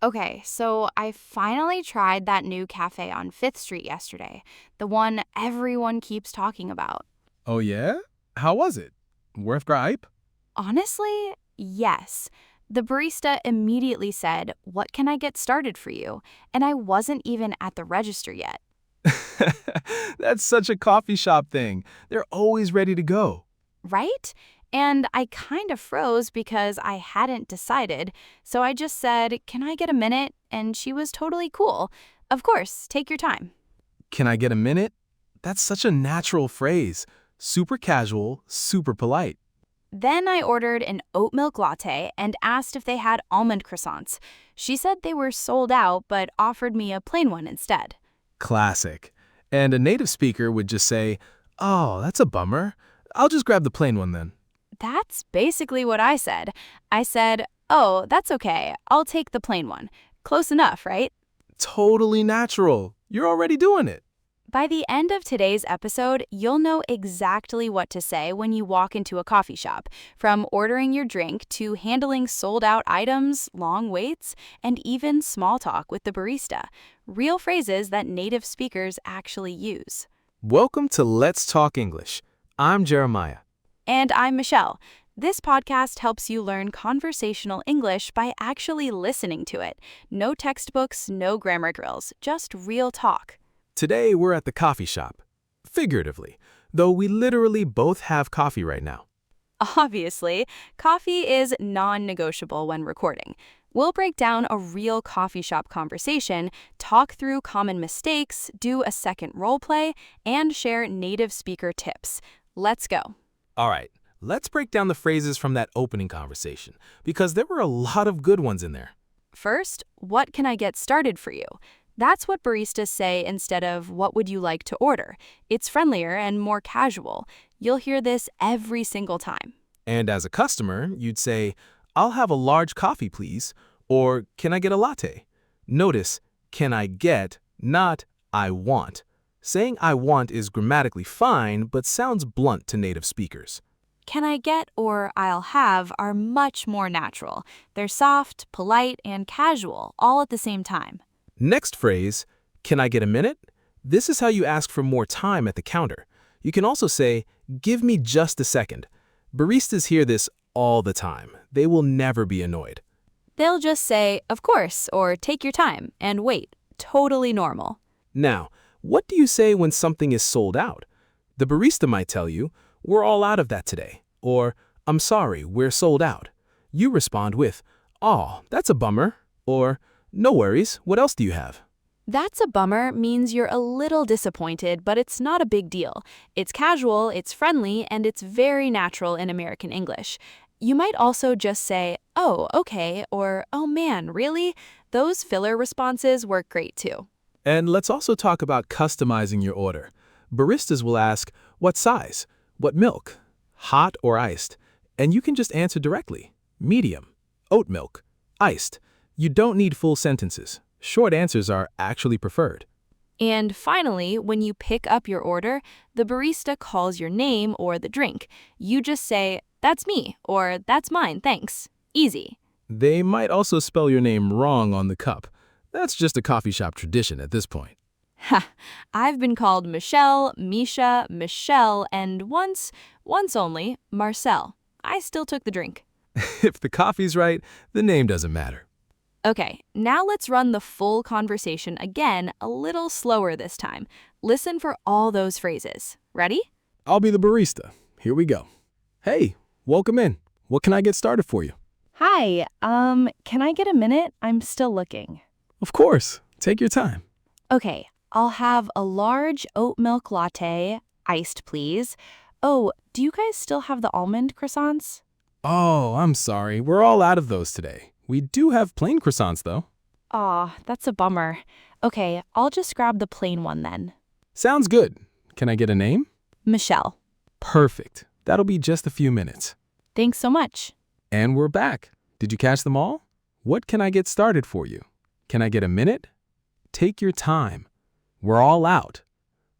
Okay, so I finally tried that new cafe on Fifth Street yesterday, the one everyone keeps talking about. Oh yeah? How was it? Worth gripe? Honestly, yes. The barista immediately said, "What can I get started for you?" And I wasn't even at the register yet, That's such a coffee shop thing. They're always ready to go. right? And I kind of froze because I hadn't decided, so I just said, "Can I get a minute?" And she was totally cool. Of course, take your time. Can I get a minute? That's such a natural phrase. Super casual, super polite. Then I ordered an oat milk latte and asked if they had almond croissants. She said they were sold out but offered me a plain one instead. Classic. And a native speaker would just say, "Oh, that's a bummer. I'll just grab the plain one then." That's basically what I said. I said, "Oh, that's okay. I'll take the plain one." Close enough, right? Totally natural. You're already doing it. By the end of today's episode, you'll know exactly what to say when you walk into a coffee shop, from ordering your drink to handling sold out items, long waits, and even small talk with the barista. Real phrases that native speakers actually use. Welcome to Let's Talk English. I'm Jeremiah. And I'm Michelle. This podcast helps you learn conversational English by actually listening to it. No textbooks, no grammar drills, just real talk. Today we're at the coffee shop. Figuratively, though we literally both have coffee right now. Obviously, coffee is non-negotiable when recording. We'll break down a real coffee shop conversation, talk through common mistakes, do a second role play, and share native speaker tips. Let's go. All right, let's break down the phrases from that opening conversation, because there were a lot of good ones in there. First, what can I get started for you? That's what baristas say instead of "what would you like to order?" It's friendlier and more casual. You'll hear this every single time. And as a customer, you'd say, "I'll have a large coffee, please," or "Can I get a latte?" Notice, "can I get," not "I want." Saying "I want" is grammatically fine, but sounds blunt to native speakers. Can I get or I'll have are much more natural. They're soft, polite, and casual all at the same time. Next phrase, "can I get a minute?" This is how you ask for more time at the counter. You can also say, "give me just a second." Baristas hear this all the time. They will never be annoyed. They'll just say, "Of course," or "take your time," and wait. Totally normal. Now, what do you say when something is sold out? The barista might tell you, "we're all out of that today," or "I'm sorry, we're sold out." You respond with, "Oh, that's a bummer," or "no worries, what else do you have?" That's a bummer means you're a little disappointed, but it's not a big deal. It's casual, it's friendly, and it's very natural in American English. You might also just say, "Oh, okay," or "Oh man, really?" Those filler responses work great too. And let's also talk about customizing your order. Baristas will ask, "what size? What milk? Hot or iced?" And you can just answer directly, "medium, oat milk, iced." You don't need full sentences. Short answers are actually preferred. And finally, when you pick up your order, the barista calls your name or the drink. You just say, "That's me," or "That's mine, thanks." Easy. They might also spell your name wrong on the cup. That's just a coffee shop tradition at this point. Ha! I've been called Michelle, Misha, Michelle, and once only, Marcel. I still took the drink. If the coffee's right, the name doesn't matter. Okay, now let's run the full conversation again, a little slower this time. Listen for all those phrases. Ready? I'll be the barista. Here we go. "Hey, welcome in. What can I get started for you?" Hi, can I get a minute? I'm still looking. "Of course. Take your time." Okay, I'll have a large oat milk latte, iced please. Oh, do you guys still have the almond croissants? "Oh, I'm sorry. We're all out of those today. We do have plain croissants, though." Aw, that's a bummer. Okay, I'll just grab the plain one then. "Sounds good. Can I get a name?" Michelle. "Perfect. That'll be just a few minutes." Thanks so much. And we're back. Did you catch them all? What can I get started for you? Can I get a minute? Take your time. We're all out.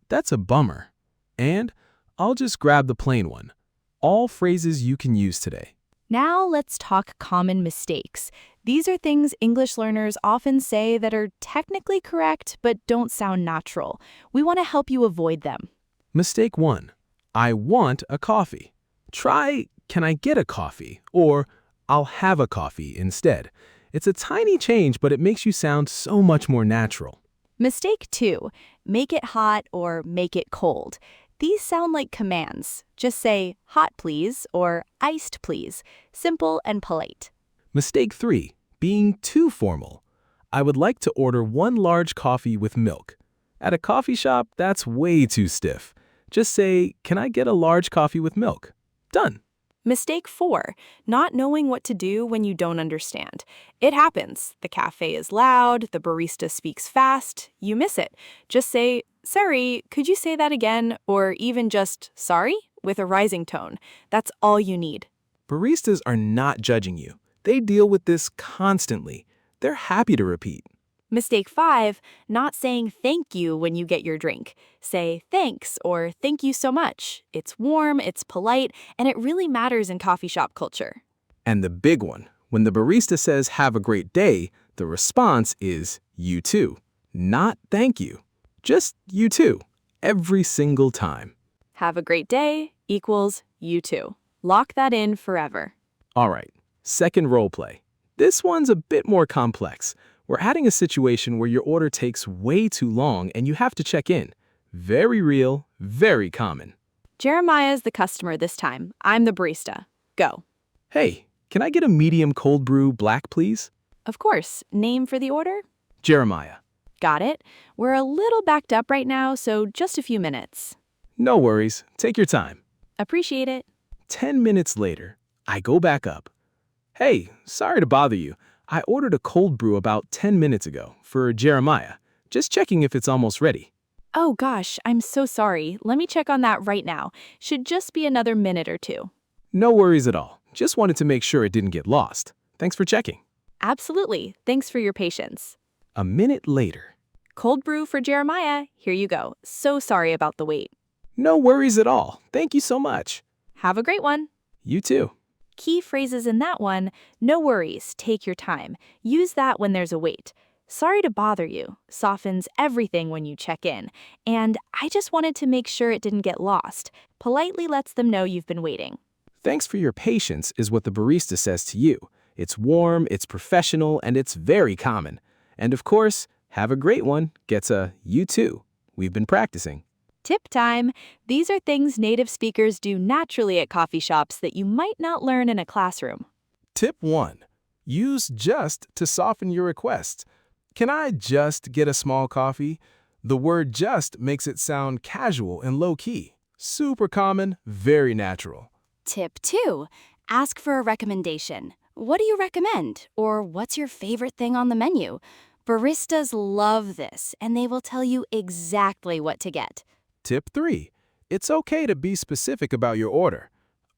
That's a bummer. And I'll just grab the plain one. All phrases you can use today. Now let's talk common mistakes. These are things English learners often say that are technically correct but don't sound natural. We want to help you avoid them. Mistake 1. I want a coffee. Try, can I get a coffee? Or, I'll have a coffee instead. It's a tiny change, but it makes you sound so much more natural. Mistake 2. Make it hot or make it cold. These sound like commands. Just say, hot please, or iced please. Simple and polite. Mistake 3. Being too formal. I would like to order 1 large coffee with milk. At a coffee shop, that's way too stiff. Just say, can I get a large coffee with milk? Done. Mistake 4. Not knowing what to do when you don't understand. It happens. The cafe is loud, the barista speaks fast, you miss it. Just say, sorry, could you say that again? Or even just, sorry, with a rising tone. That's all you need. Baristas are not judging you. They deal with this constantly. They're happy to repeat. Mistake 5. Not saying thank you when you get your drink. Say thanks or thank you so much. It's warm, it's polite, and it really matters in coffee shop culture. And the big one, when the barista says have a great day, the response is you too. Not thank you. Just you too. Every single time. Have a great day equals you too. Lock that in forever. All right, second role play. This one's a bit more complex. We're adding a situation where your order takes way too long and you have to check in. Very real, very common. Jeremiah's the customer this time. I'm the barista. Go. Hey, can I get a medium cold brew black, please? Of course. Name for the order? Jeremiah. Got it. We're a little backed up right now, so just a few minutes. No worries. Take your time. Appreciate it. 10 minutes later, I go back up. Hey, sorry to bother you. I ordered a cold brew about 10 minutes ago for Jeremiah. Just checking if it's almost ready. Oh gosh, I'm so sorry. Let me check on that right now. Should just be another minute or two. No worries at all. Just wanted to make sure it didn't get lost. Thanks for checking. Absolutely. Thanks for your patience. A minute later. Cold brew for Jeremiah. Here you go. So sorry about the wait. No worries at all. Thank you so much. Have a great one. You too. Key phrases in that one: no worries, take your time. Use that when there's a wait. Sorry to bother you softens everything when you check in. And I just wanted to make sure it didn't get lost. Politely lets them know you've been waiting. Thanks for your patience is what the barista says to you. It's warm, it's professional, and it's very common. And of course, have a great one gets a you too. We've been practicing. Tip time. These are things native speakers do naturally at coffee shops that you might not learn in a classroom. Tip 1. Use just to soften your requests. Can I just get a small coffee? The word just makes it sound casual and low-key. Super common, very natural. Tip 2. Ask for a recommendation. What do you recommend? Or what's your favorite thing on the menu? Baristas love this, and they will tell you exactly what to get. Tip 3. It's okay to be specific about your order.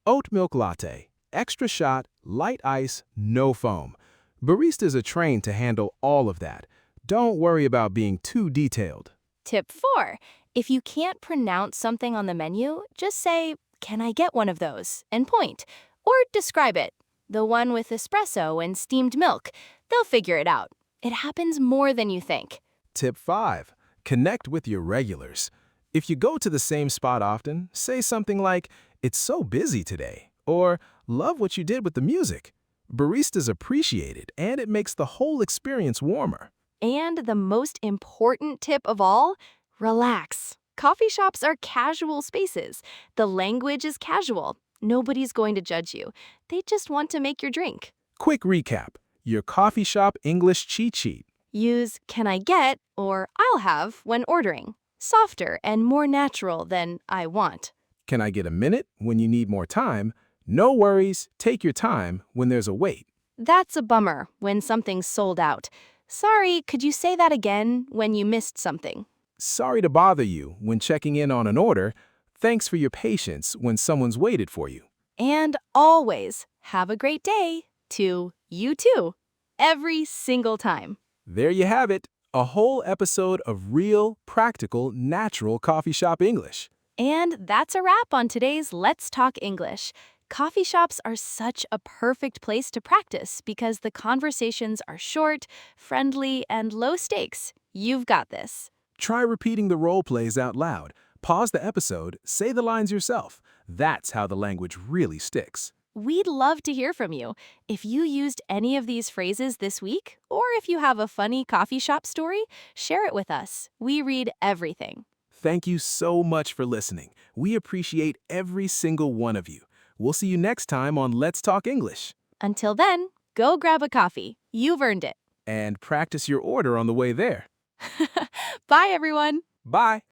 Oat milk latte, extra shot, light ice, no foam. Baristas are trained to handle all of that. Don't worry about being too detailed. Tip 4. If you can't pronounce something on the menu, just say, "Can I get one of those?" and point. Or describe it. The one with espresso and steamed milk. They'll figure it out. It happens more than you think. Tip 5. Connect with your regulars. If you go to the same spot often, say something like, "It's so busy today," or "Love what you did with the music." Baristas appreciate it, and it makes the whole experience warmer. And the most important tip of all, relax. Coffee shops are casual spaces. The language is casual. Nobody's going to judge you. They just want to make your drink. Quick recap. Your coffee shop English cheat sheet. Use "can I get" or "I'll have" when ordering. Softer and more natural than "I want." Can I get a minute when you need more time? No worries, take your time when there's a wait. That's a bummer when something's sold out. Sorry, could you say that again when you missed something? Sorry to bother you when checking in on an order. Thanks for your patience when someone's waited for you. And always, have a great day to you too. Every single time. There you have it, a whole episode of real, practical, natural coffee shop English. And that's a wrap on today's Let's Talk English. Coffee shops are such a perfect place to practice because the conversations are short, friendly, and low stakes. You've got this. Try repeating the role plays out loud. Pause the episode, say the lines yourself. That's how the language really sticks. We'd love to hear from you. If you used any of these phrases this week, or if you have a funny coffee shop story, share it with us. We read everything. Thank you so much for listening. We appreciate every single one of you. We'll see you next time on Let's Talk English. Until then, go grab a coffee. You've earned it. And practice your order on the way there. Bye, everyone. Bye.